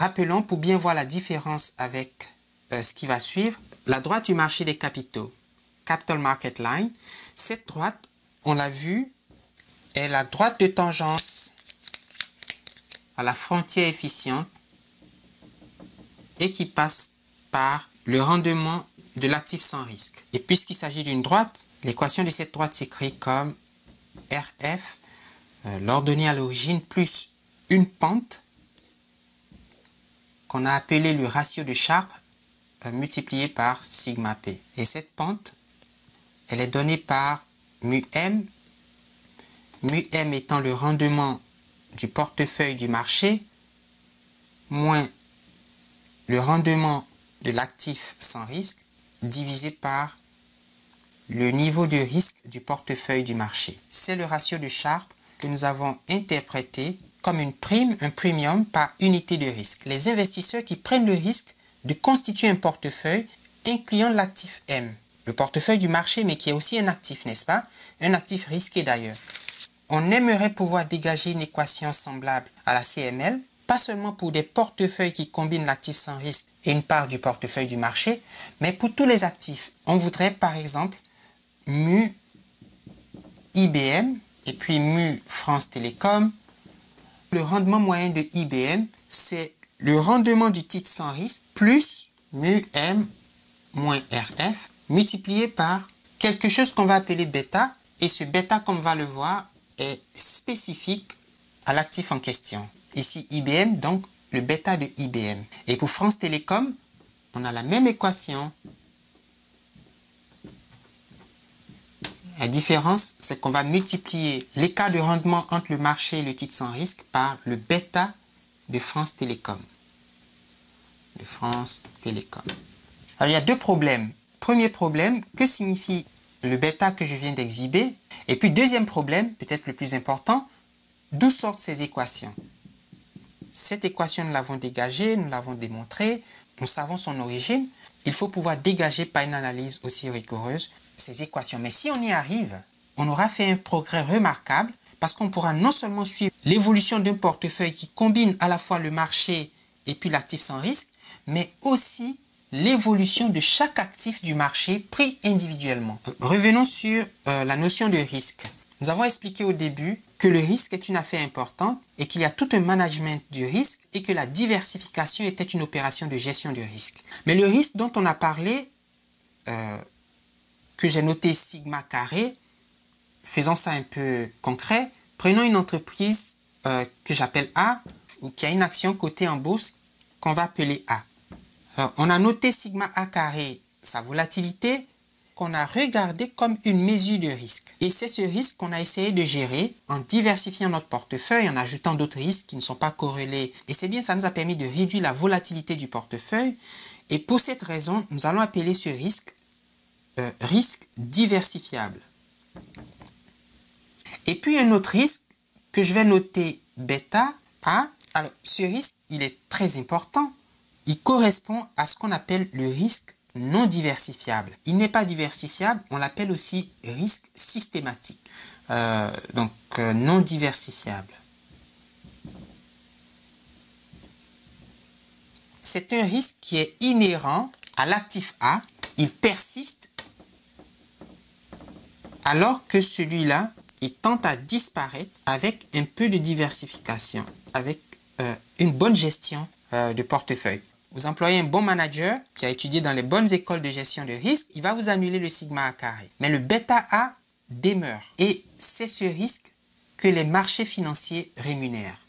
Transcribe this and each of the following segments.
Rappelons, pour bien voir la différence avec ce qui va suivre, la droite du marché des capitaux, Capital Market Line, cette droite, on l'a vu, est la droite de tangence à la frontière efficiente et qui passe par le rendement de l'actif sans risque. Et puisqu'il s'agit d'une droite, l'équation de cette droite s'écrit comme RF, l'ordonnée à l'origine, plus une pente qu'on a appelé le ratio de Sharpe multiplié par sigma p. Et cette pente, elle est donnée par mu m étant le rendement du portefeuille du marché, moins le rendement de l'actif sans risque, divisé par le niveau de risque du portefeuille du marché. C'est le ratio de Sharpe que nous avons interprété comme une prime, un premium par unité de risque. Les investisseurs qui prennent le risque de constituer un portefeuille incluant l'actif M, le portefeuille du marché, mais qui est aussi un actif, n'est-ce pas? Un actif risqué d'ailleurs. On aimerait pouvoir dégager une équation semblable à la CML, pas seulement pour des portefeuilles qui combinent l'actif sans risque et une part du portefeuille du marché, mais pour tous les actifs. On voudrait par exemple mu IBM et puis mu France Télécom. Le rendement moyen de IBM, c'est le rendement du titre sans risque plus mu M moins RF multiplié par quelque chose qu'on va appeler bêta. Et ce bêta, comme on va le voir, est spécifique à l'actif en question. Ici IBM, donc le bêta de IBM. Et pour France Télécom, on a la même équation. La différence, c'est qu'on va multiplier l'écart de rendement entre le marché et le titre sans risque par le bêta de France Télécom. De France Télécom. Alors, il y a deux problèmes. Premier problème, que signifie le bêta que je viens d'exhiber? Et puis, deuxième problème, peut-être le plus important, d'où sortent ces équations? Cette équation, nous l'avons dégagée, nous l'avons démontrée, nous savons son origine. Il faut pouvoir dégager par une analyse aussi rigoureuse ces équations. Mais si on y arrive, on aura fait un progrès remarquable parce qu'on pourra non seulement suivre l'évolution d'un portefeuille qui combine à la fois le marché et puis l'actif sans risque, mais aussi l'évolution de chaque actif du marché pris individuellement. Revenons sur la notion de risque. Nous avons expliqué au début que le risque est une affaire importante et qu'il y a tout un management du risque et que la diversification était une opération de gestion du risque. Mais le risque dont on a parlé, que j'ai noté sigma carré, faisons ça un peu concret, prenons une entreprise que j'appelle A ou qui a une action cotée en bourse qu'on va appeler A. Alors, on a noté sigma A carré, sa volatilité, qu'on a regardé comme une mesure de risque. Et c'est ce risque qu'on a essayé de gérer en diversifiant notre portefeuille, en ajoutant d'autres risques qui ne sont pas corrélés. Et c'est bien, ça nous a permis de réduire la volatilité du portefeuille. Et pour cette raison, nous allons appeler ce risque risque diversifiable. Et puis un autre risque que je vais noter bêta A. Alors, ce risque, il est très important. Il correspond à ce qu'on appelle le risque non diversifiable. Il n'est pas diversifiable, on l'appelle aussi risque systématique. Non diversifiable. C'est un risque qui est inhérent à l'actif A. Il persiste alors que celui-là, il tente à disparaître avec un peu de diversification, avec une bonne gestion de portefeuille. Vous employez un bon manager qui a étudié dans les bonnes écoles de gestion de risque, il va vous annuler le sigma A carré. Mais le bêta A demeure. Et c'est ce risque que les marchés financiers rémunèrent.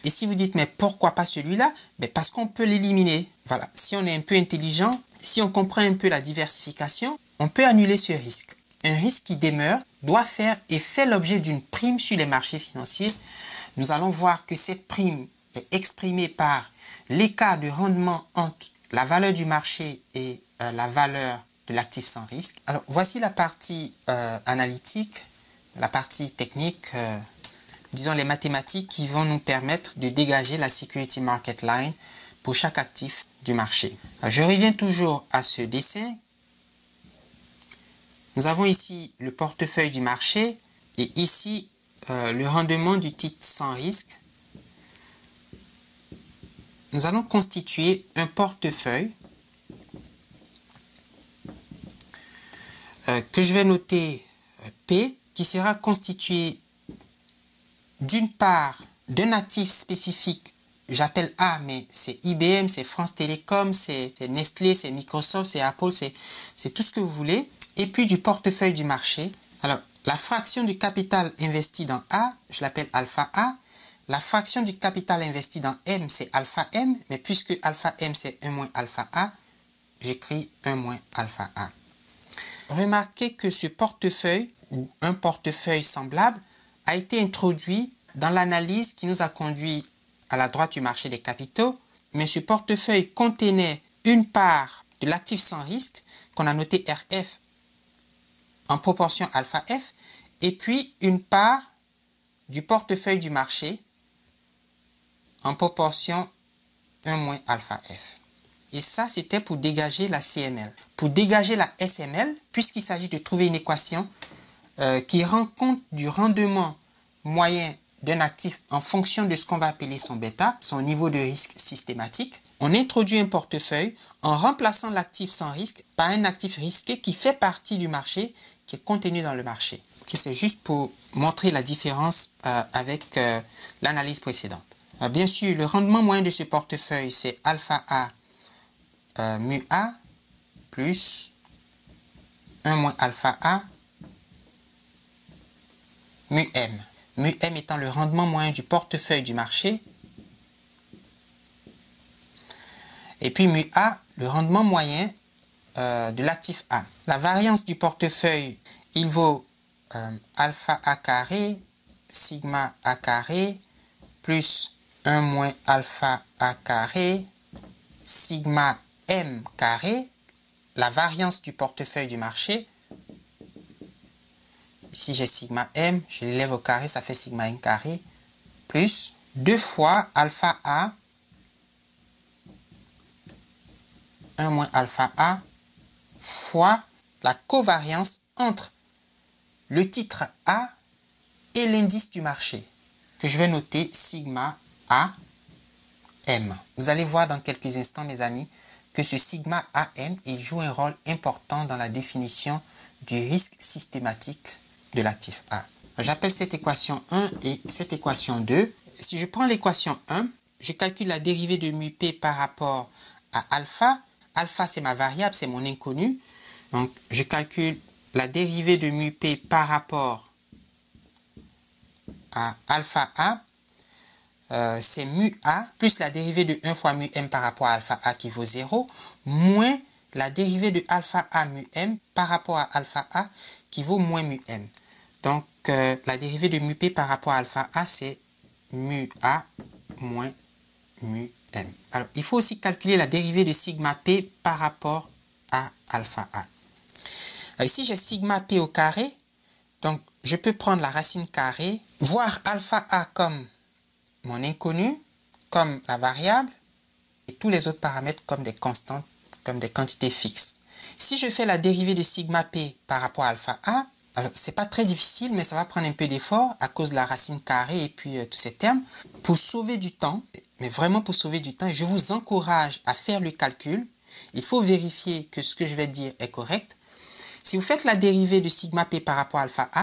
Et si vous dites, mais pourquoi pas celui-là? Parce qu'on peut l'éliminer. Voilà, si on est un peu intelligent, si on comprend un peu la diversification, on peut annuler ce risque. Un risque qui demeure doit faire et fait l'objet d'une prime sur les marchés financiers. Nous allons voir que cette prime est exprimée par l'écart de rendement entre la valeur du marché et la valeur de l'actif sans risque. Alors, voici la partie analytique, la partie technique, disons les mathématiques qui vont nous permettre de dégager la Security Market Line pour chaque actif du marché. Alors, je reviens toujours à ce dessin. Nous avons ici le portefeuille du marché et ici le rendement du titre sans risque. nous allons constituer un portefeuille que je vais noter P, qui sera constitué d'une part d'un actif spécifique, j'appelle A, mais c'est IBM, c'est France Télécom, c'est Nestlé, c'est Microsoft, c'est Apple, c'est tout ce que vous voulez, et puis du portefeuille du marché. Alors, la fraction du capital investi dans A, je l'appelle alpha A. La fraction du capital investi dans M, c'est alpha M, mais puisque alpha M, c'est 1 moins alpha A, j'écris 1 moins alpha A. Remarquez que ce portefeuille, ou un portefeuille semblable, a été introduit dans l'analyse qui nous a conduit à la droite du marché des capitaux, mais ce portefeuille contenait une part de l'actif sans risque, qu'on a noté RF en proportion alpha F, et puis une part du portefeuille du marché en proportion 1 moins alpha F. Et ça, c'était pour dégager la CML. Pour dégager la SML, puisqu'il s'agit de trouver une équation qui rend compte du rendement moyen d'un actif en fonction de ce qu'on va appeler son bêta, son niveau de risque systématique, on introduit un portefeuille en remplaçant l'actif sans risque par un actif risqué qui fait partie du marché, qui est contenu dans le marché. C'est juste pour montrer la différence avec l'analyse précédente. Bien sûr, le rendement moyen de ce portefeuille, c'est alpha A mu A plus 1 moins alpha A mu M. Mu M étant le rendement moyen du portefeuille du marché. Et puis mu A, le rendement moyen de l'actif A. La variance du portefeuille, il vaut alpha A carré, sigma A carré, plus 1 moins alpha A carré, sigma M carré, la variance du portefeuille du marché. Ici j'ai sigma M, je l'élève au carré, ça fait sigma M carré, plus 2 fois alpha A, 1 moins alpha A, fois la covariance entre le titre A et l'indice du marché, que je vais noter sigma A M. Vous allez voir dans quelques instants, mes amis, que ce sigma AM, il joue un rôle important dans la définition du risque systématique de l'actif A. J'appelle cette équation 1 et cette équation 2. Si je prends l'équation 1, je calcule la dérivée de mu P par rapport à alpha. Alpha, c'est ma variable, c'est mon inconnu. Donc, je calcule la dérivée de mu P par rapport à alpha A. C'est mu A plus la dérivée de 1 fois mu M par rapport à alpha A qui vaut 0, moins la dérivée de alpha A mu M par rapport à alpha A qui vaut moins mu M. Donc, la dérivée de mu P par rapport à alpha A, c'est mu A moins mu M. Alors, il faut aussi calculer la dérivée de sigma P par rapport à alpha A. Alors, ici, j'ai sigma P au carré. Donc, je peux prendre la racine carrée, voir alpha A comme mon inconnu, comme la variable, et tous les autres paramètres comme des constantes, comme des quantités fixes. Si je fais la dérivée de sigma P par rapport à alpha A, alors c'est pas très difficile, mais ça va prendre un peu d'effort à cause de la racine carrée et puis tous ces termes. Pour sauver du temps, mais vraiment pour sauver du temps, je vous encourage à faire le calcul. Il faut vérifier que ce que je vais dire est correct. Si vous faites la dérivée de sigma P par rapport à alpha A,